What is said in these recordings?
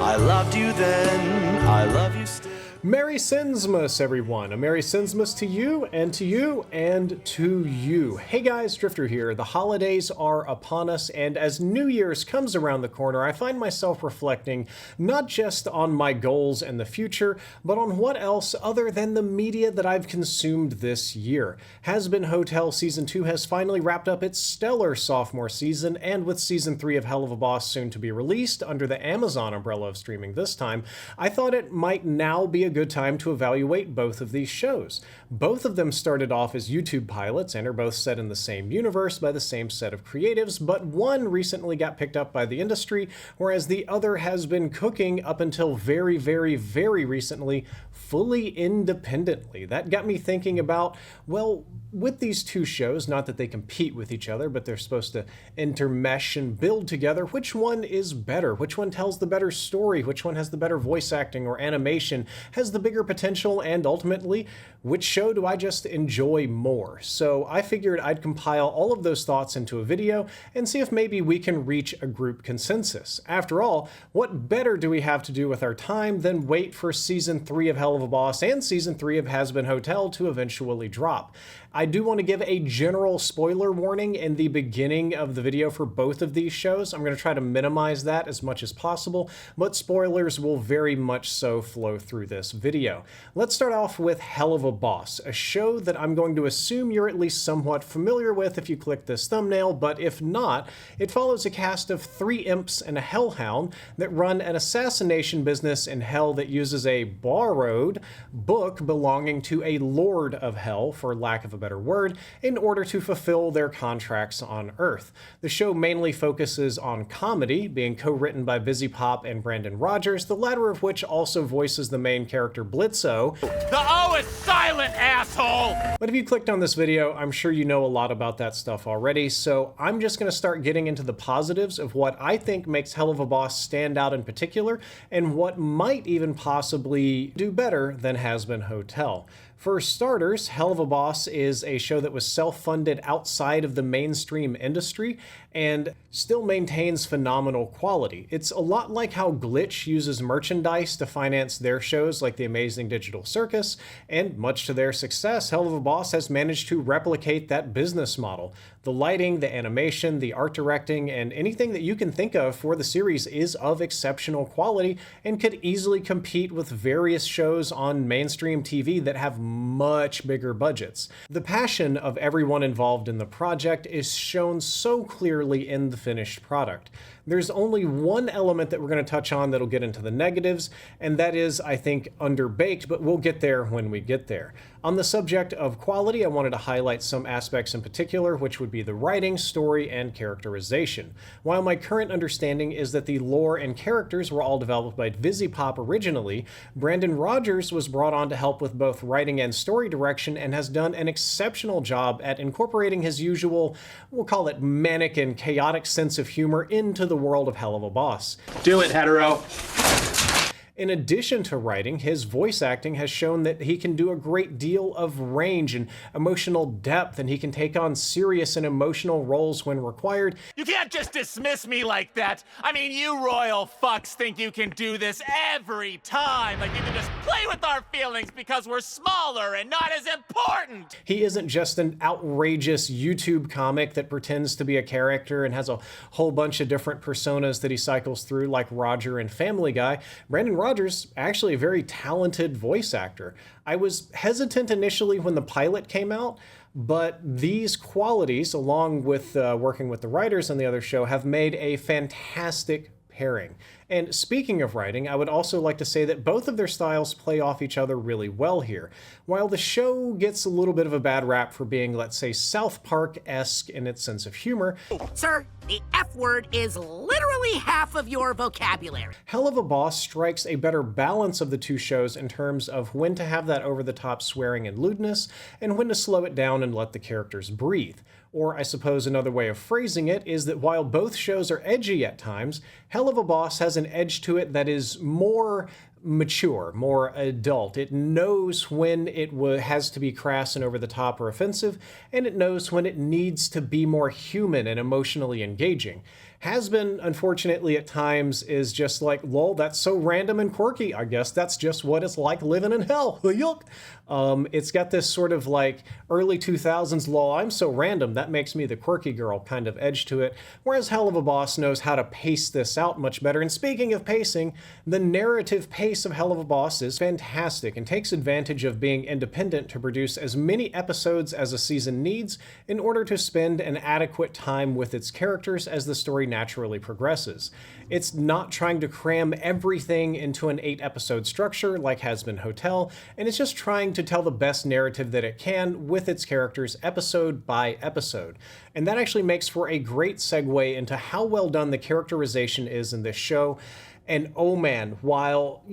I loved you then, I love you still. Merry Sinzmas, everyone. A Merry Sinzmas to you, and to you, and to you. Hey guys, Drifter here. The holidays are upon us, and as New Year's comes around the corner, I find myself reflecting not just on my goals and the future, but on what else other than the media that I've consumed this year. Hazbin Hotel Season 2 has finally wrapped up its stellar sophomore season, and with Season 3 of Helluva soon to be released under the Amazon umbrella of streaming this time, I thought it might now be a good time to evaluate both of these shows. Both of them started off as YouTube pilots and are both set in the same universe by the same set of creatives, but one recently got picked up by the industry, whereas the other has been cooking up until very recently, fully independently. That got me thinking about, well, with these two shows, not that they compete with each other, but they're supposed to intermesh and build together, which one is better? Which one tells the better story? Which one has the better voice acting or animation? Has the bigger potential? And ultimately, which show do I just enjoy more? So I figured I'd compile all of those thoughts into a video and see if maybe we can reach a group consensus. After all, what better do we have to do with our time than wait for Season 3 of Helluva and Season 3 of Hazbin Hotel to eventually drop? I do want to give a general spoiler warning in the beginning of the video for both of these shows. I'm going to try to minimize that as much as possible, but spoilers will very much so flow through this video. Let's start off with Helluva, a show that I'm going to assume you're at least somewhat familiar with if you click this thumbnail, but if not, it follows a cast of 3 imps and a hellhound that run an assassination business in hell that uses a borrowed book belonging to a lord of hell, for lack of a better word, in order to fulfill their contracts on Earth. The show mainly focuses on comedy, being co-written by Busy Pop and Brandon Rogers, the latter of which also voices the main character Blitzo. The O is silent, asshole! But if you clicked on this video, I'm sure you know a lot about that stuff already, so I'm just going to start getting into the positives of what I think makes Helluva stand out in particular, and what might even possibly do better than Hazbin Hotel. For starters, Helluva is a show that was self-funded outside of the mainstream industry and still maintains phenomenal quality. It's a lot like how Glitch uses merchandise to finance their shows like The Amazing Digital Circus, and much to their success, Helluva has managed to replicate that business model. The lighting, the animation, the art directing, and anything that you can think of for the series is of exceptional quality and could easily compete with various shows on mainstream TV that have much bigger budgets. The passion of everyone involved in the project is shown so clearly in the finished product. There's only one element that we're going to touch on that'll get into the negatives, and that is, I think, underbaked, but we'll get there when we get there. On the subject of quality, I wanted to highlight some aspects in particular, which would be the writing, story, and characterization. While my current understanding is that the lore and characters were all developed by Busy Pop originally, Brandon Rogers was brought on to help with both writing and story direction and has done an exceptional job at incorporating his usual, we'll call it manic and chaotic sense of humor into the world of Helluva. Do it, hetero. In addition to writing, his voice acting has shown that he can do a great deal of range and emotional depth, and he can take on serious and emotional roles when required. You can't just dismiss me like that. I mean, you royal fucks think you can do this every time. Like you can just play with our feelings because we're smaller and not as important. He isn't just an outrageous YouTube comic that pretends to be a character and has a whole bunch of different personas that he cycles through like Roger and Family Guy. Brandon Rogers, actually a very talented voice actor. I was hesitant initially when the pilot came out, but these qualities, along with working with the writers on the other show, have made a fantastic pairing. And speaking of writing, I would also like to say that both of their styles play off each other really well here. While the show gets a little bit of a bad rap for being, let's say, South Park-esque in its sense of humor, sir, the F word is literally half of your vocabulary. Helluva strikes a better balance of the two shows in terms of when to have that over-the-top swearing and lewdness, and when to slow it down and let the characters breathe. Or I suppose another way of phrasing it is that while both shows are edgy at times, Helluva has an edge to it that is more mature, more adult. It knows when it has to be crass and over the top or offensive, and it knows when it needs to be more human and emotionally engaging. Hazbin, unfortunately, at times is just like, lol, that's so random and quirky. I guess that's just what it's like living in hell. Yuck. It's got this sort of like early 2000s, lol, I'm so random, that makes me the quirky girl kind of edge to it, whereas Helluva Boss knows how to pace this out much better. And speaking of pacing, the narrative pace of Helluva Boss is fantastic and takes advantage of being independent to produce as many episodes as a season needs in order to spend an adequate time with its characters as the story naturally progresses. It's not trying to cram everything into an 8-episode structure like Hazbin Hotel, and it's just trying to tell the best narrative that it can with its characters episode by episode. And that actually makes for a great segue into how well done the characterization is in this show. And oh man, while,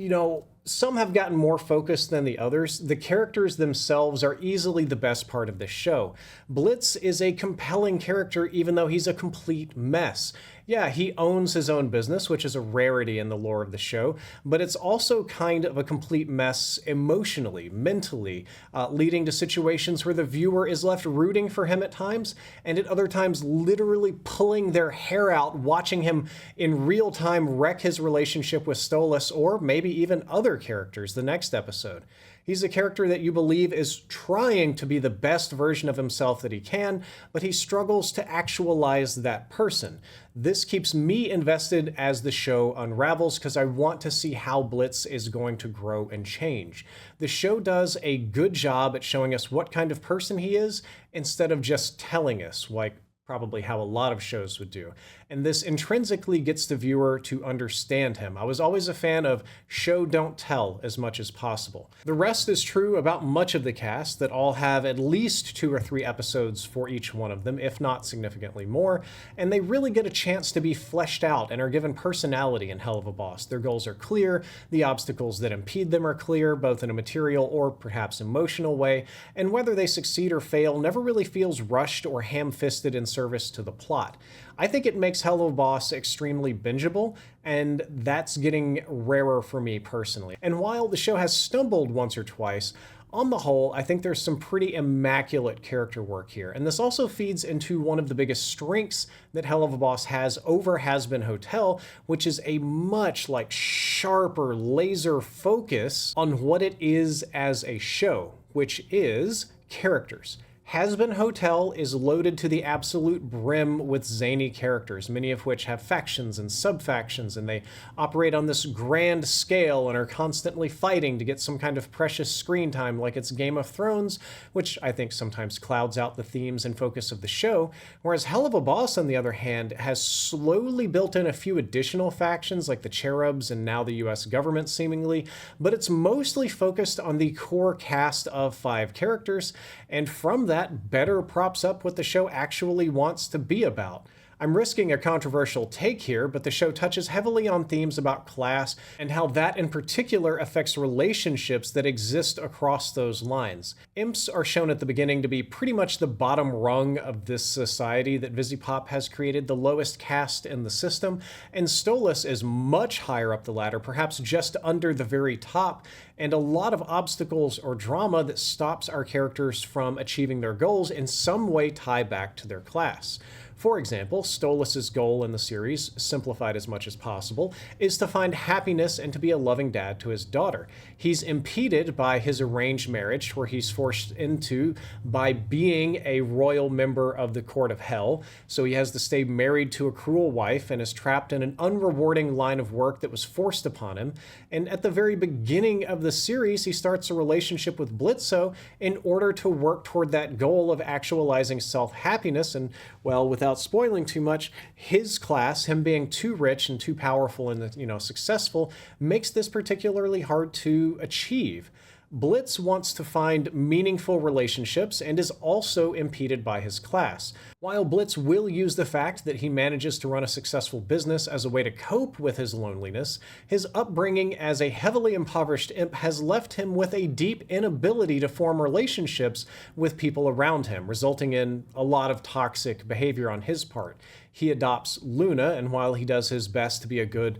some have gotten more focused than the others, the characters themselves are easily the best part of this show. Blitz is a compelling character even though he's a complete mess. Yeah, he owns his own business, which is a rarity in the lore of the show, but it's also kind of a complete mess emotionally, mentally, leading to situations where the viewer is left rooting for him at times, and at other times literally pulling their hair out, watching him in real time wreck his relationship with Stolas, or maybe even other characters the next episode. He's a character that you believe is trying to be the best version of himself that he can, but he struggles to actualize that person. This keeps me invested as the show unravels because I want to see how Blitz is going to grow and change. The show does a good job at showing us what kind of person he is instead of just telling us, like probably how a lot of shows would do. And this intrinsically gets the viewer to understand him. I was always a fan of show don't tell as much as possible. The rest is true about much of the cast, that all have at least 2 or 3 episodes for each one of them, if not significantly more, and they really get a chance to be fleshed out and are given personality in Helluva Boss. Their goals are clear, the obstacles that impede them are clear, both in a material or perhaps emotional way, and whether they succeed or fail never really feels rushed or ham-fisted in service to the plot. I think it makes Helluva Boss extremely bingeable, and that's getting rarer for me personally. And while the show has stumbled once or twice, on the whole, I think there's some pretty immaculate character work here, and this also feeds into one of the biggest strengths that Helluva Boss has over Hazbin Hotel, which is a much sharper laser focus on what it is as a show, which is characters. Hazbin Hotel is loaded to the absolute brim with zany characters, many of which have factions and sub-factions, and they operate on this grand scale and are constantly fighting to get some kind of precious screen time like it's Game of Thrones, which I think sometimes clouds out the themes and focus of the show, whereas Helluva Boss, on the other hand, has slowly built in a few additional factions like the Cherubs and now the US government seemingly, but it's mostly focused on the core cast of 5 characters, and from that better props up what the show actually wants to be about. I'm risking a controversial take here, but the show touches heavily on themes about class and how that in particular affects relationships that exist across those lines. Imps are shown at the beginning to be pretty much the bottom rung of this society that Visipop has created, the lowest caste in the system, and Stolas is much higher up the ladder, perhaps just under the very top, and a lot of obstacles or drama that stops our characters from achieving their goals in some way tie back to their class. For example, Stolas' goal in the series, simplified as much as possible, is to find happiness and to be a loving dad to his daughter. He's impeded by his arranged marriage, where he's forced into by being a royal member of the Court of Hell, so he has to stay married to a cruel wife and is trapped in an unrewarding line of work that was forced upon him. And at the very beginning of the series, he starts a relationship with Blitzo in order to work toward that goal of actualizing self-happiness, and, well, without spoiling too much, his class, him being too rich and too powerful and successful, makes this particularly hard to achieve. Blitz wants to find meaningful relationships and is also impeded by his class. While Blitz will use the fact that he manages to run a successful business as a way to cope with his loneliness, his upbringing as a heavily impoverished imp has left him with a deep inability to form relationships with people around him, resulting in a lot of toxic behavior on his part. He adopts Luna, and while he does his best to be a good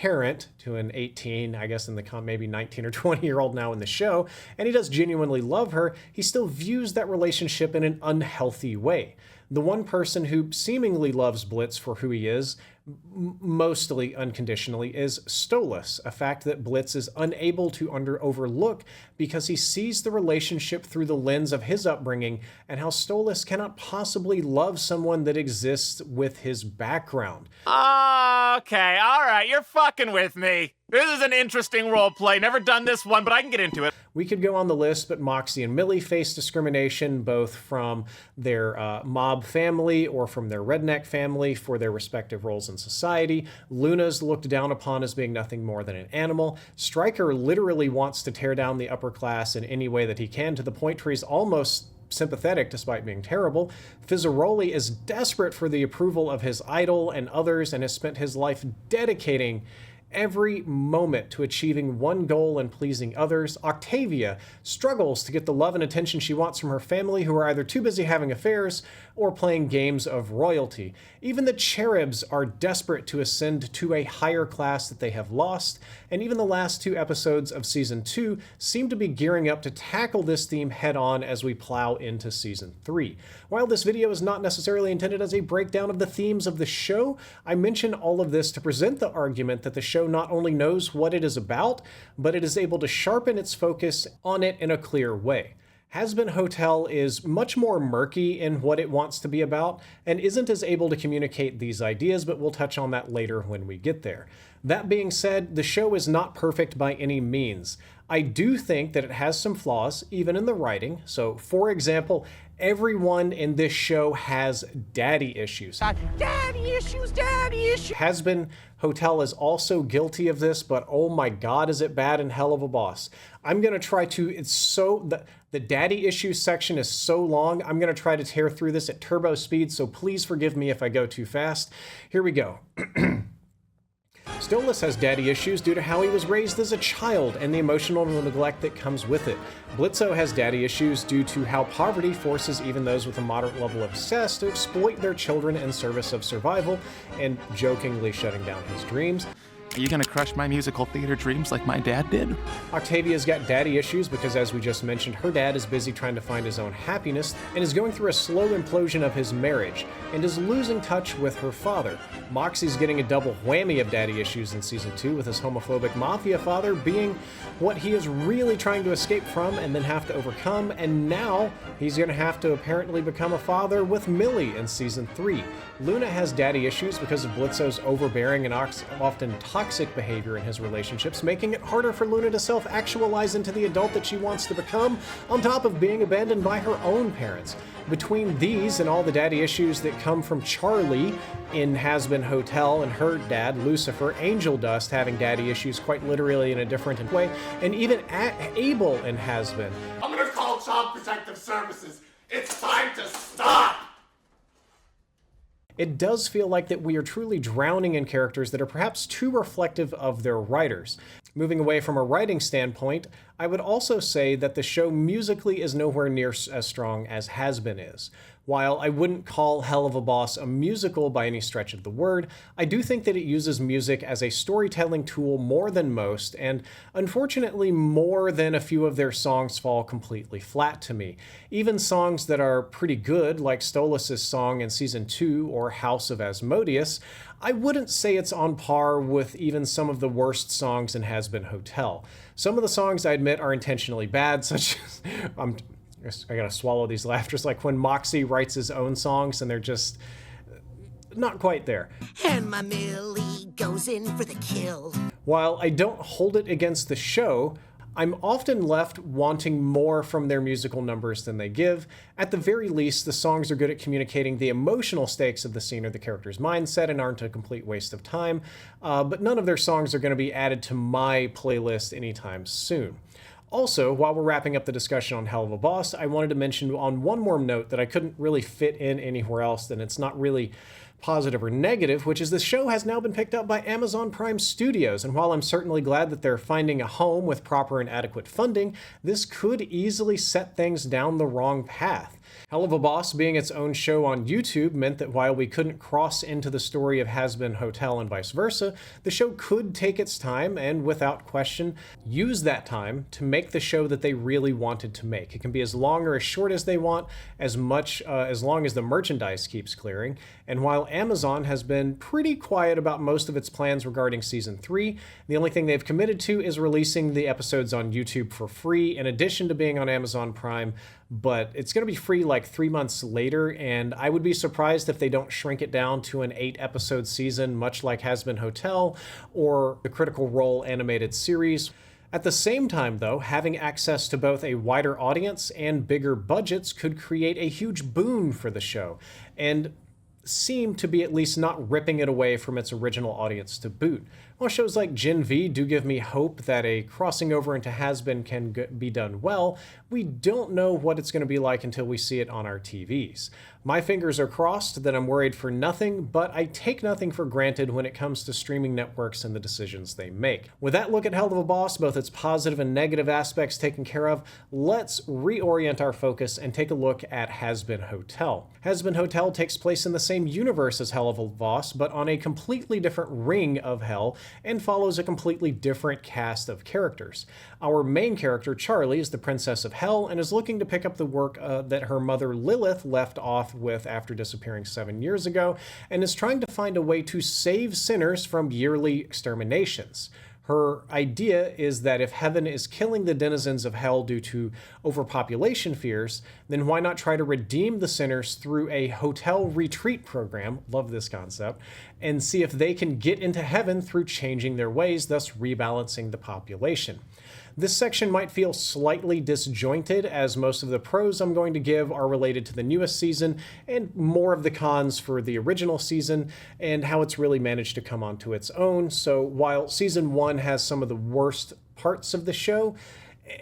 parent to an 18, I guess in the maybe 19 or 20-year-old now in the show, and he does genuinely love her, he still views that relationship in an unhealthy way. The one person who seemingly loves Blitz for who he is, mostly unconditionally, is Stolas, a fact that Blitz is unable to overlook because he sees the relationship through the lens of his upbringing and how Stolas cannot possibly love someone that exists with his background. Okay, alright, you're fucking with me. This is an interesting role play. Never done this one, but I can get into it. We could go on the list, but Moxie and Millie face discrimination both from their mob family or from their redneck family for their respective roles in society. Luna's looked down upon as being nothing more than an animal. Stryker literally wants to tear down the upper class in any way that he can, to the point where he's almost sympathetic despite being terrible. Fizzaroli is desperate for the approval of his idol and others and has spent his life dedicating every moment to achieving one goal and pleasing others. Octavia struggles to get the love and attention she wants from her family, who are either too busy having affairs or playing games of royalty. Even the cherubs are desperate to ascend to a higher class that they have lost, and even the last 2 episodes of Season 2 seem to be gearing up to tackle this theme head-on as we plow into Season 3. While this video is not necessarily intended as a breakdown of the themes of the show, I mention all of this to present the argument that the show not only knows what it is about, but it is able to sharpen its focus on it in a clear way. Hazbin Hotel is much more murky in what it wants to be about and isn't as able to communicate these ideas, but we'll touch on that later when we get there. That being said, the show is not perfect by any means. I do think that it has some flaws, even in the writing. So, for example, everyone in this show has daddy issues. Daddy issues, daddy issues. Hazbin Hotel is also guilty of this, but oh my god, is it bad in Helluva Boss. I'm going to try to, the daddy issues section is so long, I'm going to try to tear through this at turbo speed, so please forgive me if I go too fast. Here we go. Stolas has daddy issues due to how he was raised as a child and the emotional neglect that comes with it. Blitzo has daddy issues due to how poverty forces even those with a moderate level of success to exploit their children in service of survival and jokingly shutting down his dreams. Are you gonna crush my musical theater dreams like my dad did? Octavia's got daddy issues because, as we just mentioned, her dad is busy trying to find his own happiness and is going through a slow implosion of his marriage and is losing touch with her father. Moxie's getting a double whammy of daddy issues in Season 2, with his homophobic mafia father being what he is really trying to escape from and then have to overcome, and now he's going to have to apparently become a father with Millie in Season 3. Luna has daddy issues because of Blitzo's overbearing and often toxic behavior in his relationships, making it harder for Luna to self-actualize into the adult that she wants to become, on top of being abandoned by her own parents. Between these and all the daddy issues that come from Charlie in Hazbin Hotel and her dad, Lucifer, Angel Dust having daddy issues quite literally in a different way, and even Abel in Hazbin. I'm gonna call Child Protective Services. It's time to stop! It does feel like that we are truly drowning in characters that are perhaps too reflective of their writers. Moving away from a writing standpoint, I would also say that the show musically is nowhere near as strong as Hazbin is. While I wouldn't call Helluva Boss a musical by any stretch of the word, I do think that it uses music as a storytelling tool more than most, and unfortunately more than a few of their songs fall completely flat to me. Even songs that are pretty good, like Stolas' song in Season 2 or House of Asmodeus, I wouldn't say it's on par with even some of the worst songs in Hazbin Hotel. Some of the songs, I admit, are intentionally bad, such as I gotta swallow these laughters, like when Moxie writes his own songs and they're just not quite there. And my Millie goes in for the kill. While I don't hold it against the show, I'm often left wanting more from their musical numbers than they give. At the very least, the songs are good at communicating the emotional stakes of the scene or the character's mindset and aren't a complete waste of time, but none of their songs are going to be added to my playlist anytime soon. Also, while we're wrapping up the discussion on Helluva Boss, I wanted to mention on one more note that I couldn't really fit in anywhere else, and it's not really positive or negative, which is the show has now been picked up by Amazon Prime Studios, and while I'm certainly glad that they're finding a home with proper and adequate funding, this could easily set things down the wrong path. Helluva Boss being its own show on YouTube meant that while we couldn't cross into the story of Hazbin Hotel and vice versa, the show could take its time and, without question, use that time to make the show that they really wanted to make. It can be as long or as short as they want, as long as the merchandise keeps clearing. And while Amazon has been pretty quiet about most of its plans regarding Season 3, the only thing they've committed to is releasing the episodes on YouTube for free, in addition to being on Amazon Prime, but it's going to be free like 3 months later, and I would be surprised if they don't shrink it down to an 8-episode season, much like Hazbin Hotel or the Critical Role animated series. At the same time, though, having access to both a wider audience and bigger budgets could create a huge boon for the show, and seem to be at least not ripping it away from its original audience to boot. While shows like Gen V do give me hope that a crossing over into Hazbin can be done well, we don't know what it's going to be like until we see it on our TVs. My fingers are crossed that I'm worried for nothing, but I take nothing for granted when it comes to streaming networks and the decisions they make. With that look at Helluva Boss, both its positive and negative aspects taken care of, let's reorient our focus and take a look at Hazbin Hotel. Hazbin Hotel takes place in the same universe as Helluva Boss, but on a completely different ring of hell, and follows a completely different cast of characters. Our main character, Charlie, is the Princess of Hell and is looking to pick up the work that her mother Lilith left off with after disappearing 7 years ago, and is trying to find a way to save sinners from yearly exterminations. Her idea is that if heaven is killing the denizens of hell due to overpopulation fears, then why not try to redeem the sinners through a hotel retreat program, love this concept, and see if they can get into heaven through changing their ways, thus rebalancing the population. This section might feel slightly disjointed, as most of the pros I'm going to give are related to the newest season, and more of the cons for the original season, and how it's really managed to come onto its own. So while Season 1 has some of the worst parts of the show,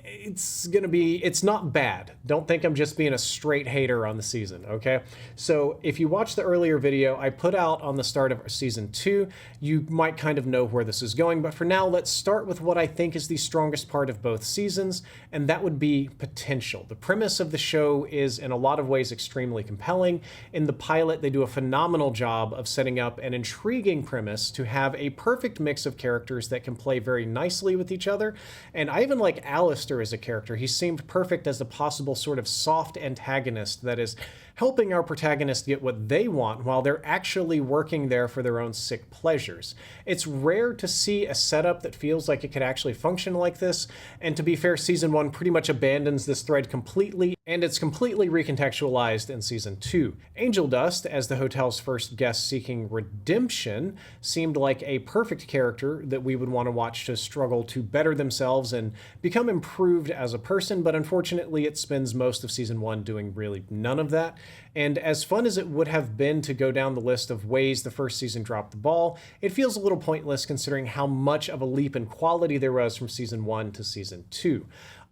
it's not bad. Don't think I'm just being a straight hater on the season, okay? So if you watched the earlier video I put out on the start of Season 2, you might kind of know where this is going, but for now, let's start with what I think is the strongest part of both seasons, and that would be potential. The premise of the show is in a lot of ways extremely compelling. In the pilot, they do a phenomenal job of setting up an intriguing premise to have a perfect mix of characters that can play very nicely with each other, and I even like Alistair as a character. He seemed perfect as a possible sort of soft antagonist that is helping our protagonist get what they want while they're actually working there for their own sick pleasures. It's rare to see a setup that feels like it could actually function like this, and to be fair, Season 1 pretty much abandons this thread completely, and it's completely recontextualized in Season 2. Angel Dust, as the hotel's first guest seeking redemption, seemed like a perfect character that we would want to watch to struggle to better themselves and become improved as a person, but unfortunately it spends most of Season 1 doing really none of that. And as fun as it would have been to go down the list of ways the first season dropped the ball, it feels a little pointless considering how much of a leap in quality there was from Season 1 to Season 2.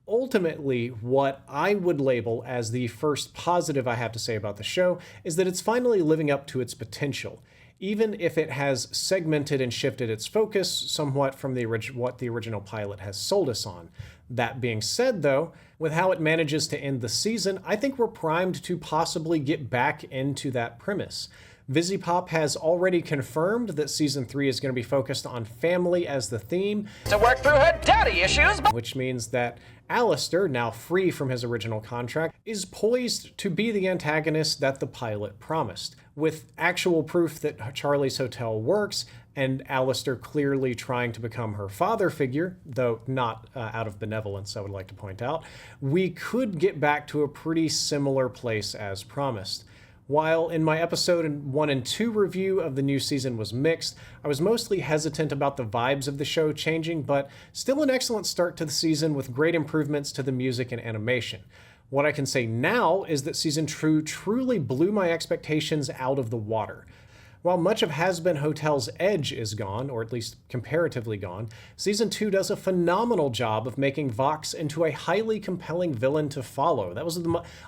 Ultimately, what I would label as the first positive I have to say about the show is that it's finally living up to its potential, even if it has segmented and shifted its focus somewhat from what the original pilot has sold us on. That being said, though, with how it manages to end the season, I think we're primed to possibly get back into that premise. VisiPop has already confirmed that Season 3 is going to be focused on family as the theme, to work through her daddy issues. which means that Alistair, now free from his original contract, is poised to be the antagonist that the pilot promised. With actual proof that Charlie's Hotel works, and Alistair clearly trying to become her father figure, though not out of benevolence, I would like to point out, we could get back to a pretty similar place as promised. While in my episode 1 and 2 review of the new season was mixed, I was mostly hesitant about the vibes of the show changing, but still an excellent start to the season with great improvements to the music and animation. What I can say now is that Season 2 truly blew my expectations out of the water. While much of Hazbin Hotel's edge is gone, or at least comparatively gone, Season 2 does a phenomenal job of making Vox into a highly compelling villain to follow. That was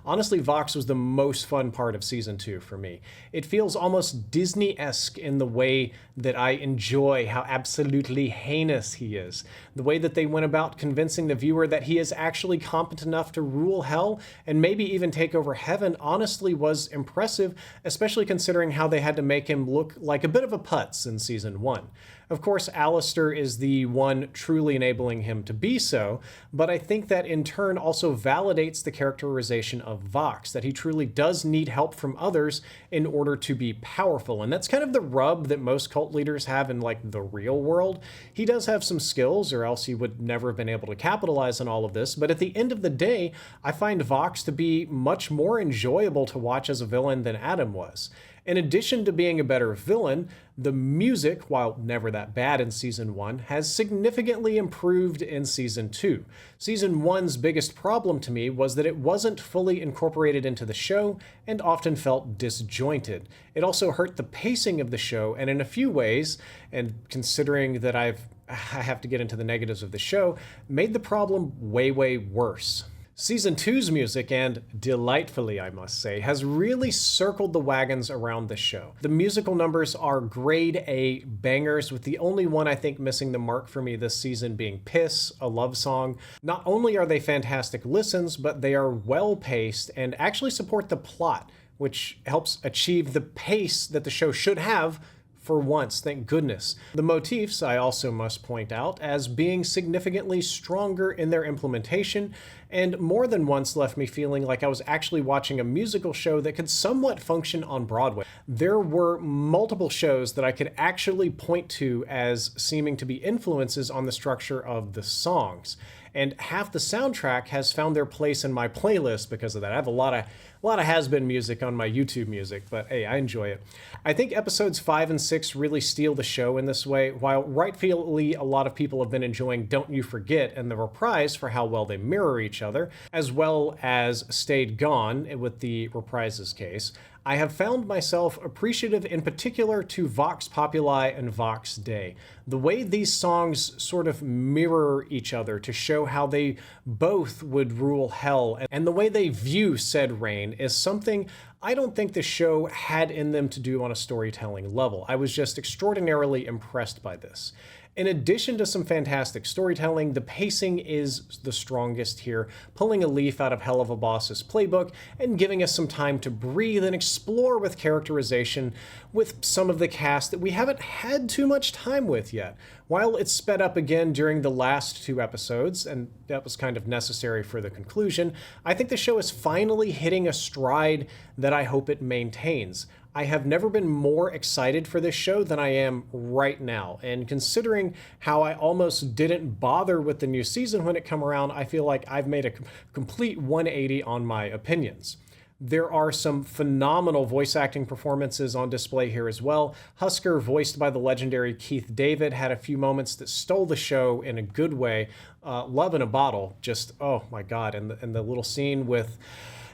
honestly, Vox was the most fun part of Season 2 for me. It feels almost Disney-esque in the way that I enjoy how absolutely heinous he is. The way that they went about convincing the viewer that he is actually competent enough to rule hell and maybe even take over heaven honestly was impressive, especially considering how they had to make him look like a bit of a putz in Season 1. Of course, Alistair is the one truly enabling him to be so, but I think that in turn also validates the characterization of Vox, that he truly does need help from others in order to be powerful. And that's kind of the rub that most cult leaders have in like the real world. He does have some skills, or else he would never have been able to capitalize on all of this, but at the end of the day, I find Vox to be much more enjoyable to watch as a villain than Adam was. In addition to being a better villain, the music, while never that bad in Season 1, has significantly improved in Season 2. Season 1's biggest problem to me was that it wasn't fully incorporated into the show and often felt disjointed. It also hurt the pacing of the show, and in a few ways, and considering that I have to get into the negatives of the show, made the problem way, way worse. Season 2's music, and delightfully I must say, has really circled the wagons around the show. The musical numbers are grade A bangers, with the only one I think missing the mark for me this season being Piss, a love song. Not only are they fantastic listens, but they are well paced and actually support the plot, which helps achieve the pace that the show should have for once, thank goodness. The motifs, I also must point out, as being significantly stronger in their implementation, and more than once left me feeling like I was actually watching a musical show that could somewhat function on Broadway. There were multiple shows that I could actually point to as seeming to be influences on the structure of the songs. And half the soundtrack has found their place in my playlist because of that. I have a lot of Hazbin music on my YouTube music, but hey, I enjoy it. I think episodes 5 and 6 really steal the show in this way, while rightfully a lot of people have been enjoying Don't You Forget and The Reprise for how well they mirror each other, as well as Stayed Gone with the Reprises case. I have found myself appreciative in particular to Vox Populi and Vox Dei. The way these songs sort of mirror each other to show how they both would rule hell, and the way they view said reign is something I don't think the show had in them to do on a storytelling level. I was just extraordinarily impressed by this. In addition to some fantastic storytelling, the pacing is the strongest here, pulling a leaf out of Helluva Boss's playbook and giving us some time to breathe and explore with characterization with some of the cast that we haven't had too much time with yet. While it's sped up again during the last 2 episodes, and that was kind of necessary for the conclusion, I think the show is finally hitting a stride that I hope it maintains. I have never been more excited for this show than I am right now, and considering how I almost didn't bother with the new season when it came around, I feel like I've made a complete 180 on my opinions. There are some phenomenal voice acting performances on display here as well. Husker, voiced by the legendary Keith David, had a few moments that stole the show in a good way. Love in a Bottle, just, oh my god, and the little scene with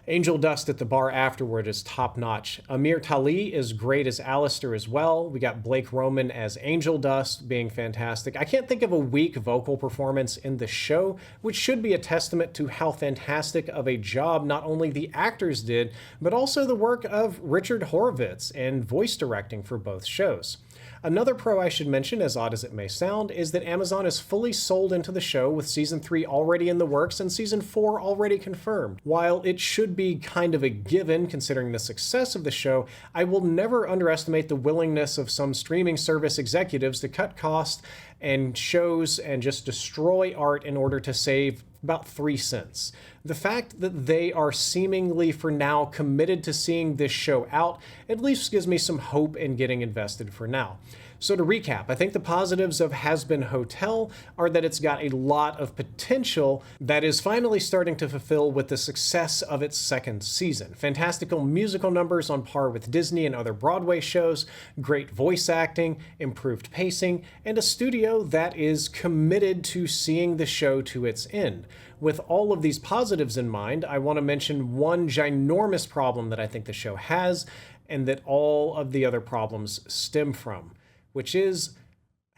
Angel Dust at the bar afterward is top-notch. Amir Tali is great as Alistair as well. We got Blake Roman as Angel Dust being fantastic. I can't think of a weak vocal performance in the show, which should be a testament to how fantastic of a job not only the actors did, but also the work of Richard Horvitz and voice directing for both shows. Another pro I should mention, as odd as it may sound, is that Amazon is fully sold into the show with Season 3 already in the works and Season 4 already confirmed. While it should be kind of a given considering the success of the show, I will never underestimate the willingness of some streaming service executives to cut costs and shows and just destroy art in order to save about 3 cents. The fact that they are seemingly for now committed to seeing this show out at least gives me some hope in getting invested for now. So to recap, I think the positives of Hazbin Hotel are that it's got a lot of potential that is finally starting to fulfill with the success of its 2nd season. Fantastical musical numbers on par with Disney and other Broadway shows, great voice acting, improved pacing, and a studio that is committed to seeing the show to its end. With all of these positives in mind, I want to mention one ginormous problem that I think the show has, and that all of the other problems stem from, which is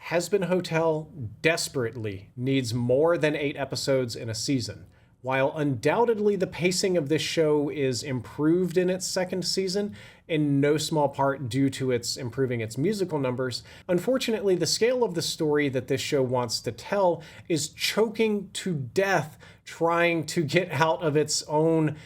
Hazbin Hotel desperately needs more than 8 episodes in a season. While undoubtedly the pacing of this show is improved in its second season, in no small part due to its improving its musical numbers, unfortunately the scale of the story that this show wants to tell is choking to death trying to get out of its own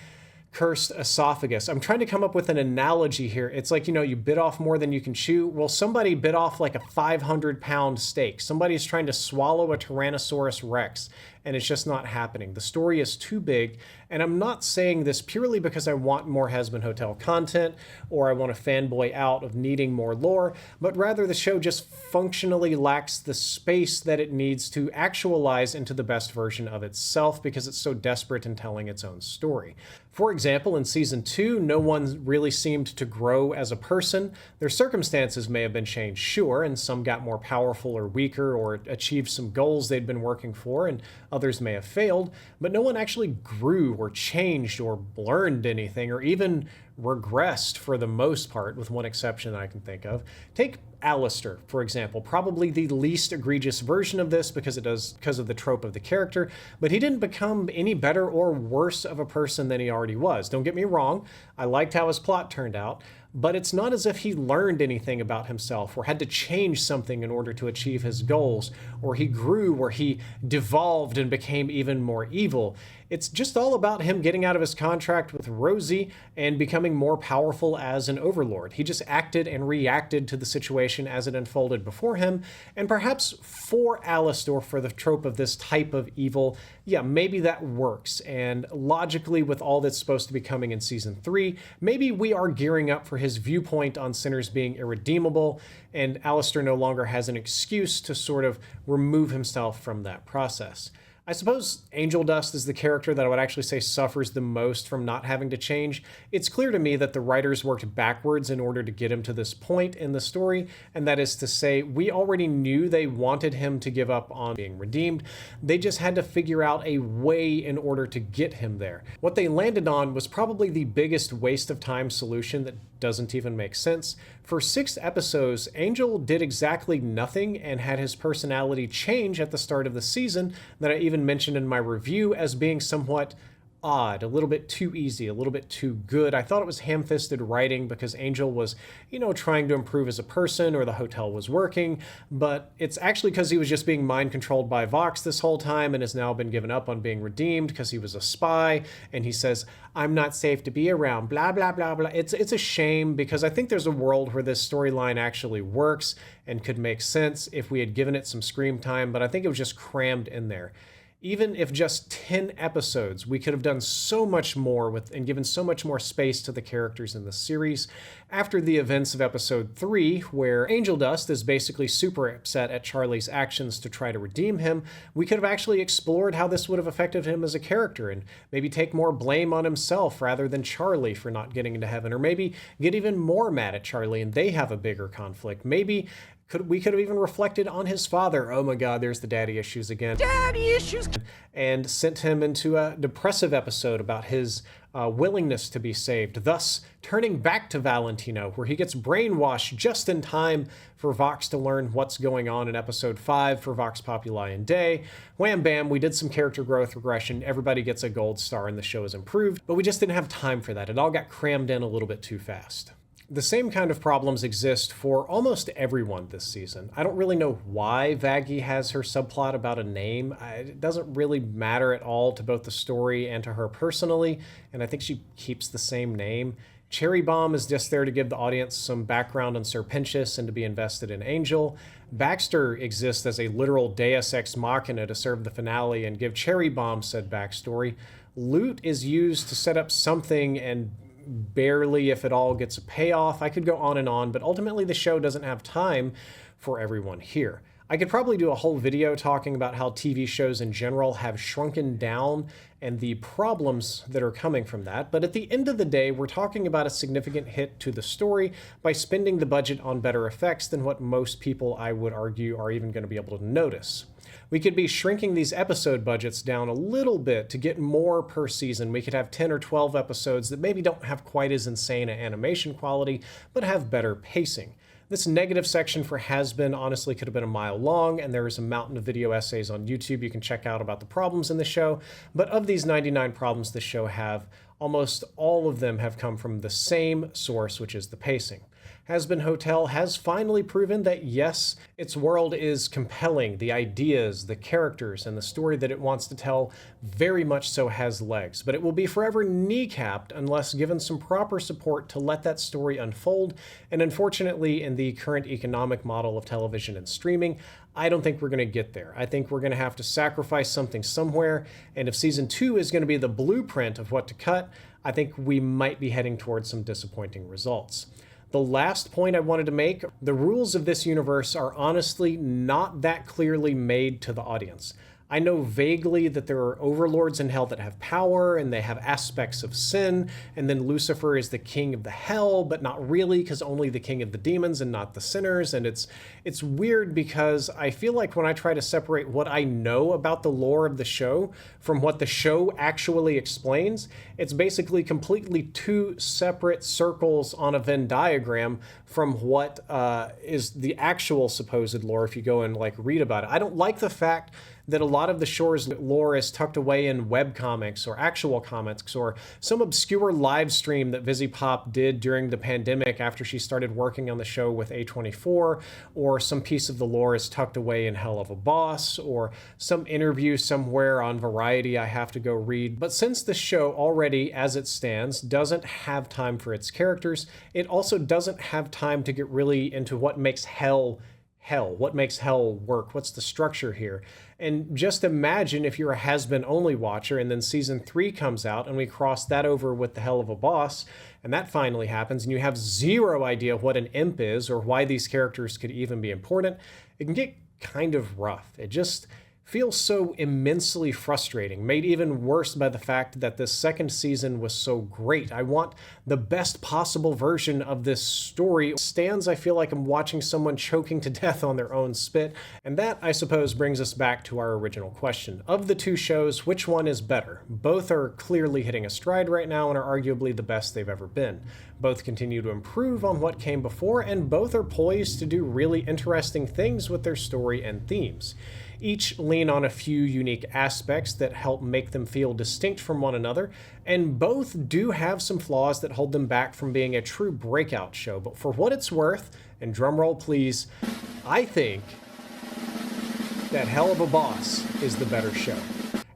cursed esophagus. I'm trying to come up with an analogy here. It's like, you bit off more than you can chew. Well, somebody bit off like a 500-pound steak. Somebody's trying to swallow a Tyrannosaurus Rex, and it's just not happening. The story is too big, and I'm not saying this purely because I want more Hazbin Hotel content or I want to fanboy out of needing more lore, but rather the show just functionally lacks the space that it needs to actualize into the best version of itself because it's so desperate in telling its own story. For example, in season 2, no one really seemed to grow as a person. Their circumstances may have been changed, sure, and some got more powerful or weaker or achieved some goals they'd been working for, and others may have failed, but no one actually grew or changed or learned anything or even regressed for the most part, with one exception that I can think of. Take Alistair, for example, probably the least egregious version of this because of the trope of the character, but he didn't become any better or worse of a person than he already was. Don't get me wrong, I liked how his plot turned out, but it's not as if he learned anything about himself or had to change something in order to achieve his goals, or he grew or he devolved and became even more evil. It's just all about him getting out of his contract with Rosie and becoming more powerful as an overlord. He just acted and reacted to the situation as it unfolded before him, and perhaps for Alistair, for the trope of this type of evil, yeah, maybe that works, and logically with all that's supposed to be coming in season 3, maybe we are gearing up for his viewpoint on sinners being irredeemable, and Alistair no longer has an excuse to sort of remove himself from that process. I suppose Angel Dust is the character that I would actually say suffers the most from not having to change. It's clear to me that the writers worked backwards in order to get him to this point in the story, and that is to say, we already knew they wanted him to give up on being redeemed. They just had to figure out a way in order to get him there. What they landed on was probably the biggest waste of time solution that doesn't even make sense. For 6 episodes, Angel did exactly nothing and had his personality change at the start of the season that I even mentioned in my review as being somewhat odd, a little bit too easy, a little bit too good. I thought it was ham-fisted writing because Angel was, trying to improve as a person, or the hotel was working, but it's actually because he was just being mind-controlled by Vox this whole time and has now been given up on being redeemed because he was a spy, and he says, "I'm not safe to be around, blah, blah, blah, blah." It's a shame because I think there's a world where this storyline actually works and could make sense if we had given it some screen time, but I think it was just crammed in there. Even if just 10 episodes, we could have done so much more and given so much more space to the characters in the series. After the events of episode 3, where Angel Dust is basically super upset at Charlie's actions to try to redeem him, we could have actually explored how this would have affected him as a character and maybe take more blame on himself rather than Charlie for not getting into heaven, or maybe get even more mad at Charlie and they have a bigger conflict. Maybe we could have even reflected on his father. Oh my God, there's the daddy issues again. Daddy issues! And sent him into a depressive episode about his willingness to be saved, thus turning back to Valentino, where he gets brainwashed just in time for Vox to learn what's going on in episode 5 for Vox Populi and Day. Wham bam, we did some character growth regression, everybody gets a gold star and the show is improved, but we just didn't have time for that. It all got crammed in a little bit too fast. The same kind of problems exist for almost everyone this season. I don't really know why Vaggie has her subplot about a name. It doesn't really matter at all to both the story and to her personally, and I think she keeps the same name. Cherry Bomb is just there to give the audience some background on Serpentius and to be invested in Angel. Baxter exists as a literal deus ex machina to serve the finale and give Cherry Bomb said backstory. Loot is used to set up something and barely, if at all, gets a payoff. I could go on and on, but ultimately the show doesn't have time for everyone here. I could probably do a whole video talking about how TV shows in general have shrunken down and the problems that are coming from that, but at the end of the day, we're talking about a significant hit to the story by spending the budget on better effects than what most people, I would argue, are even going to be able to notice. We could be shrinking these episode budgets down a little bit to get more per season. We could have 10 or 12 episodes that maybe don't have quite as insane an animation quality, but have better pacing. This negative section for Hazbin honestly could have been a mile long, and there is a mountain of video essays on YouTube you can check out about the problems in the show. But of these 99 problems the show have, almost all of them have come from the same source, which is the pacing. Hazbin Hotel has finally proven that yes, its world is compelling. The ideas, the characters, and the story that it wants to tell very much so has legs, but it will be forever kneecapped unless given some proper support to let that story unfold. And unfortunately, in the current economic model of television and streaming, I don't think we're going to get there. I think we're going to have to sacrifice something somewhere, and if season 2 is going to be the blueprint of what to cut, I think we might be heading towards some disappointing results. The last point I wanted to make, the rules of this universe are honestly not that clearly made to the audience. I know vaguely that there are overlords in hell that have power, and they have aspects of sin, and then Lucifer is the king of the hell, but not really, because only the king of the demons and not the sinners, and it's weird because I feel like when I try to separate what I know about the lore of the show from what the show actually explains, it's basically completely two separate circles on a Venn diagram from what is the actual supposed lore if you go and read about it. I don't like the fact that a lot of the show's lore is tucked away in webcomics or actual comics or some obscure live stream that VisiPop did during the pandemic after she started working on the show with A24, or some piece of the lore is tucked away in Helluva Boss, or some interview somewhere on Variety I have to go read. But since the show already, as it stands, doesn't have time for its characters, it also doesn't have time to get really into what makes hell, what makes hell work, what's the structure here. And just imagine if you're a Hazbin only watcher and then season 3 comes out and we cross that over with the Helluva Boss, and that finally happens and you have zero idea what an imp is or why these characters could even be important, it can get kind of rough. It just feels so immensely frustrating, made even worse by the fact that this second season was so great. I want the best possible version of this story. I feel like I'm watching someone choking to death on their own spit, and that, I suppose, brings us back to our original question. Of the two shows, which one is better? Both are clearly hitting a stride right now and are arguably the best they've ever been. Both continue to improve on what came before, and both are poised to do really interesting things with their story and themes. Each lean on a few unique aspects that help make them feel distinct from one another, and both do have some flaws that hold them back from being a true breakout show. But for what it's worth, and drumroll please, I think that Helluva Boss is the better show.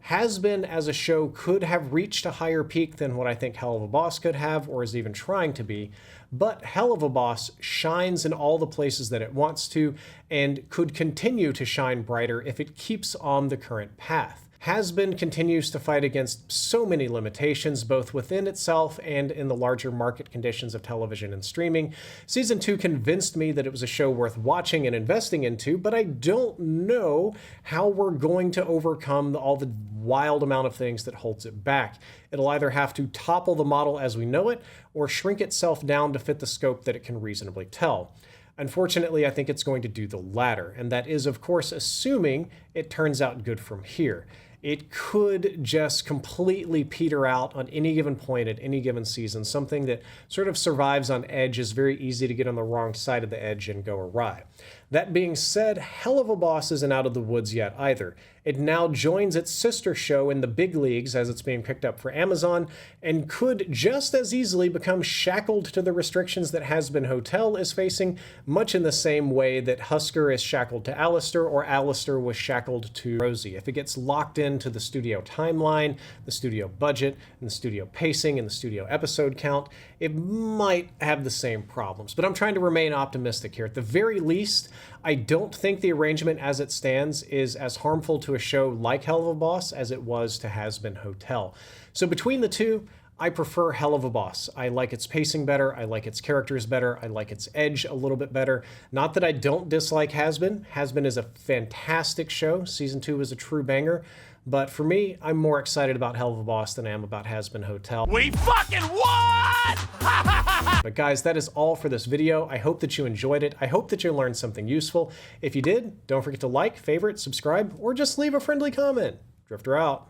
Hazbin as a show could have reached a higher peak than what I think Helluva Boss could have, or is even trying to be, but Helluva Boss shines in all the places that it wants to, and could continue to shine brighter if it keeps on the current path. Hazbin continues to fight against so many limitations, both within itself and in the larger market conditions of television and streaming. Season 2 convinced me that it was a show worth watching and investing into, but I don't know how we're going to overcome all the wild amount of things that holds it back. It'll either have to topple the model as we know it, or shrink itself down to fit the scope that it can reasonably tell. Unfortunately, I think it's going to do the latter, and that is, of course, assuming it turns out good from here. It could just completely peter out on any given point at any given season. Something that sort of survives on edge is very easy to get on the wrong side of the edge and go awry. That being said, Helluva Boss isn't out of the woods yet either. It now joins its sister show in the big leagues as it's being picked up for Amazon, and could just as easily become shackled to the restrictions that Hazbin Hotel is facing, much in the same way that Husker is shackled to Alistair, or Alistair was shackled to Rosie. If it gets locked into the studio timeline, the studio budget, and the studio pacing, and the studio episode count, it might have the same problems. But I'm trying to remain optimistic here. At the very least, I don't think the arrangement as it stands is as harmful to a show like Helluva Boss as it was to Hazbin Hotel. So between the two, I prefer Helluva Boss. I like its pacing better, I like its characters better, I like its edge a little bit better. Not that I don't dislike Hazbin. Hazbin is a fantastic show. Season 2 is a true banger. But for me, I'm more excited about Helluva Boss than I am about Hazbin Hotel. We fucking won! But guys, that is all for this video. I hope that you enjoyed it. I hope that you learned something useful. If you did, don't forget to like, favorite, subscribe, or just leave a friendly comment. Drifter out.